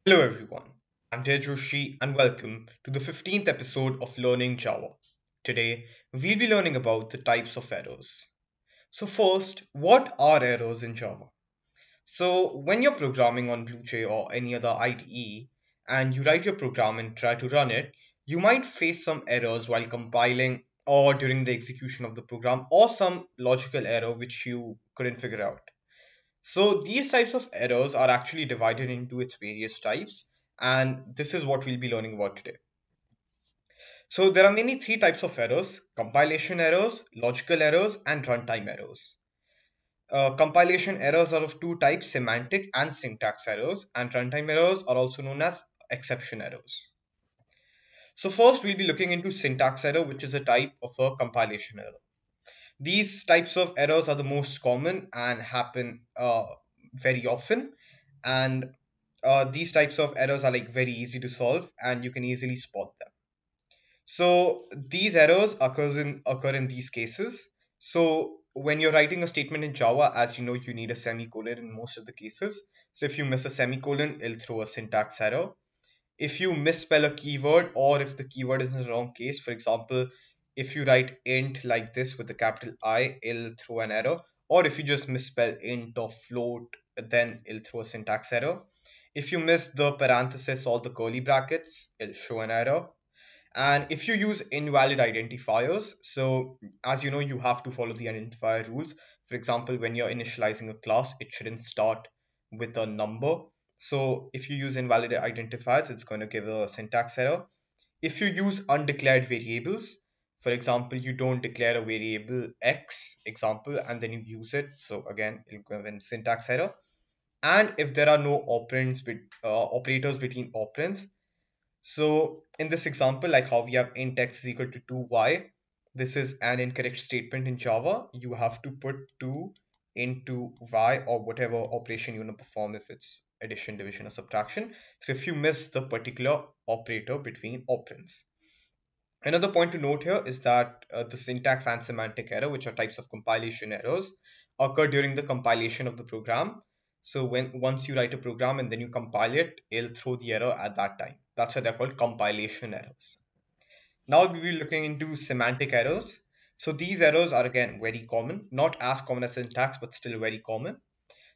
Hello everyone, I'm Jay Joshi and welcome to the 15th episode of Learning Java. Today, we'll be learning about the types of errors. So first, what are errors in Java? So when you're programming on BlueJ or any other IDE and you write your program and try to run it, you might face some errors while compiling or during the execution of the program or some logical error which you couldn't figure out. So these types of errors are actually divided into its various types, and this is what we'll be learning about today. So there are mainly three types of errors: compilation errors, logical errors, and runtime errors. Compilation errors are of two types: semantic and syntax errors, and runtime errors are also known as exception errors. So first we'll be looking into syntax error, which is a type of a compilation error. These types of errors are the most common and happen very often, and these types of errors are like very easy to solve and you can easily spot them. So these errors occur in these cases. So when you're writing a statement in Java, as you know, you need a semicolon in most of the cases. So if you miss a semicolon, it'll throw a syntax error. If you misspell a keyword, or if the keyword is in the wrong case, for example, if you write int like this with a capital I, it'll throw an error. Or if you just misspell int or float, then it'll throw a syntax error. If you miss the parenthesis or the curly brackets, it'll show an error. And if you use invalid identifiers, so as you know, you have to follow the identifier rules. For example, when you're initializing a class, it shouldn't start with a number. So if you use invalid identifiers, it's going to give a syntax error. If you use undeclared variables, for example, you don't declare a variable x example and then you use it, so again, it'll give a syntax error. And if there are no operators between operands, so in this example, like how we have int x is equal to 2y, this is an incorrect statement in Java. You have to put 2 into y or whatever operation you want to perform, if it's addition, division, or subtraction. So if you miss the particular operator between operands. Another point to note here is that the syntax and semantic error, which are types of compilation errors, occur during the compilation of the program. So when once you write a program and then you compile it, it'll throw the error at that time. That's why they're called compilation errors. Now we'll be looking into semantic errors. So these errors are again very common, not as common as syntax, but still very common.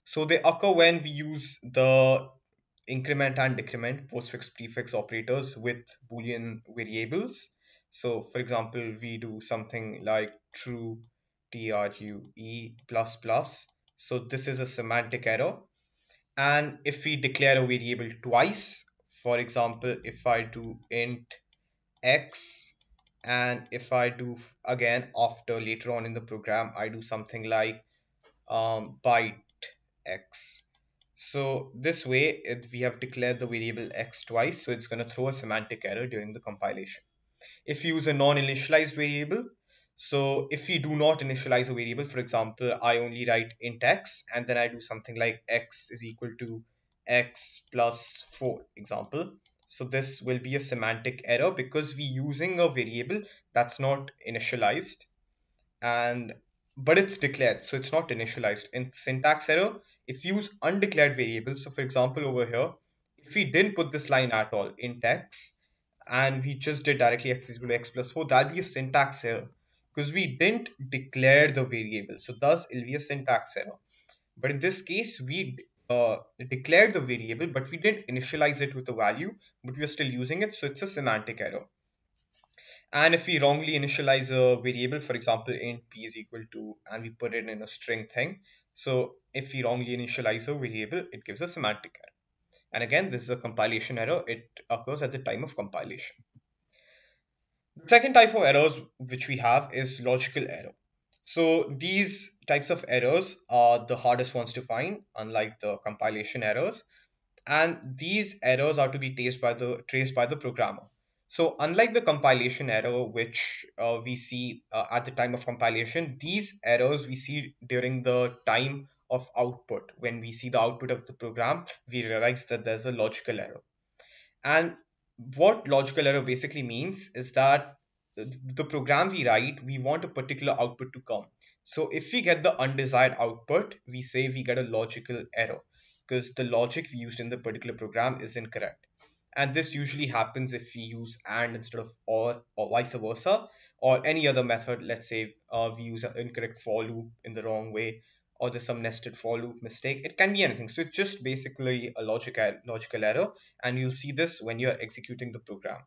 So they occur when we use the increment and decrement postfix prefix operators with boolean variables. So for example, we do something like true true plus plus. So this is a semantic error. And if we declare a variable twice, for example, if I do int x, and if I do again after later on in the program, I do something like byte x. So this way, we have declared the variable x twice, so it's going to throw a semantic error during the compilation. If you use a non-initialized variable, so if we do not initialize a variable, for example, I only write int x and then I do something like x is equal to x plus 4 example. So this will be a semantic error because we're using a variable that's not initialized, and but it's declared, so it's not initialized. In syntax error, if you use undeclared variables, so for example over here, if we didn't put this line at all, int x, and we just did directly x is equal to x plus 4, that'll be a syntax error because we didn't declare the variable, so thus it'll be a syntax error. But in this case, we declared the variable but we didn't initialize it with a value, but we are still using it, so it's a semantic error. And if we wrongly initialize a variable, for example, int p is equal to, and we put it in a string thing. So if we wrongly initialize a variable, it gives a semantic error. And again, this is a compilation error. It occurs at the time of compilation. The second type of errors which we have is logical error. So these types of errors are the hardest ones to find, unlike the compilation errors, and these errors are to be traced by the programmer. So unlike the compilation error, which we see at the time of compilation, these errors we see during the time of output. When we see the output of the program, we realize that there's a logical error. And what logical error basically means is that the program we write, we want a particular output to come. So if we get the undesired output, we say we get a logical error. because the logic we used in the particular program is incorrect. And this usually happens if we use and instead of or vice versa, or any other method. Let's say we use an incorrect for loop in the wrong way, or there's some nested for loop mistake. It can be anything. So it's just basically a logical error, and you'll see this when you're executing the program.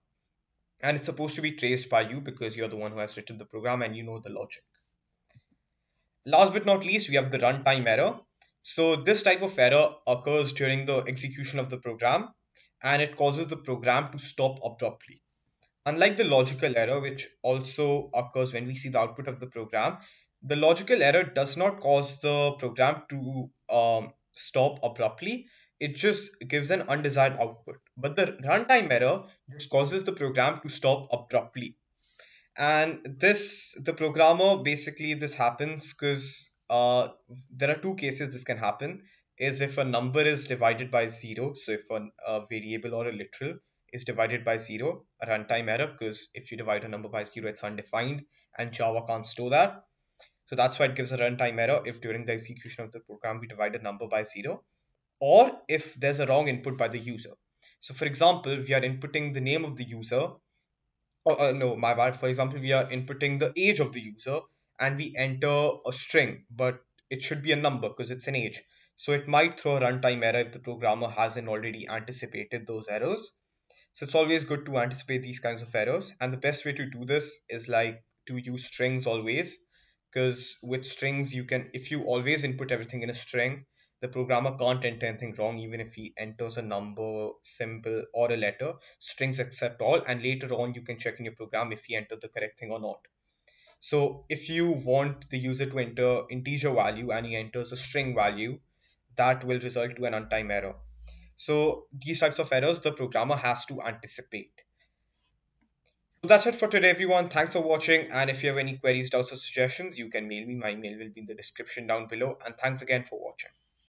And it's supposed to be traced by you because you're the one who has written the program and you know the logic. Last but not least, we have the runtime error. So this type of error occurs during the execution of the program, and it causes the program to stop abruptly. Unlike the logical error, which also occurs when we see the output of the program, the logical error does not cause the program to stop abruptly. It just gives an undesired output. But the runtime error just causes the program to stop abruptly. And the programmer, basically this happens because there are two cases this can happen. Is if a number is divided by zero, so if a variable or a literal is divided by zero, a runtime error, because if you divide a number by zero, it's undefined and Java can't store that. So that's why it gives a runtime error if during the execution of the program we divide a number by zero, or if there's a wrong input by the user. So for example, we are inputting the name of the user, no, my bad. For example, we are inputting the age of the user and we enter a string, but it should be a number because it's an age. So it might throw a runtime error if the programmer hasn't already anticipated those errors. So it's always good to anticipate these kinds of errors. And the best way to do this is like to use strings always. Because with strings, you can, if you always input everything in a string, the programmer can't enter anything wrong, even if he enters a number, symbol, or a letter. Strings accept all, and later on, you can check in your program if he entered the correct thing or not. So if you want the user to enter integer value and he enters a string value, that will result to an untimed error. So these types of errors the programmer has to anticipate. So that's it for today, everyone. Thanks for watching. And if you have any queries, doubts, or suggestions, you can mail me. My mail will be in the description down below. And thanks again for watching.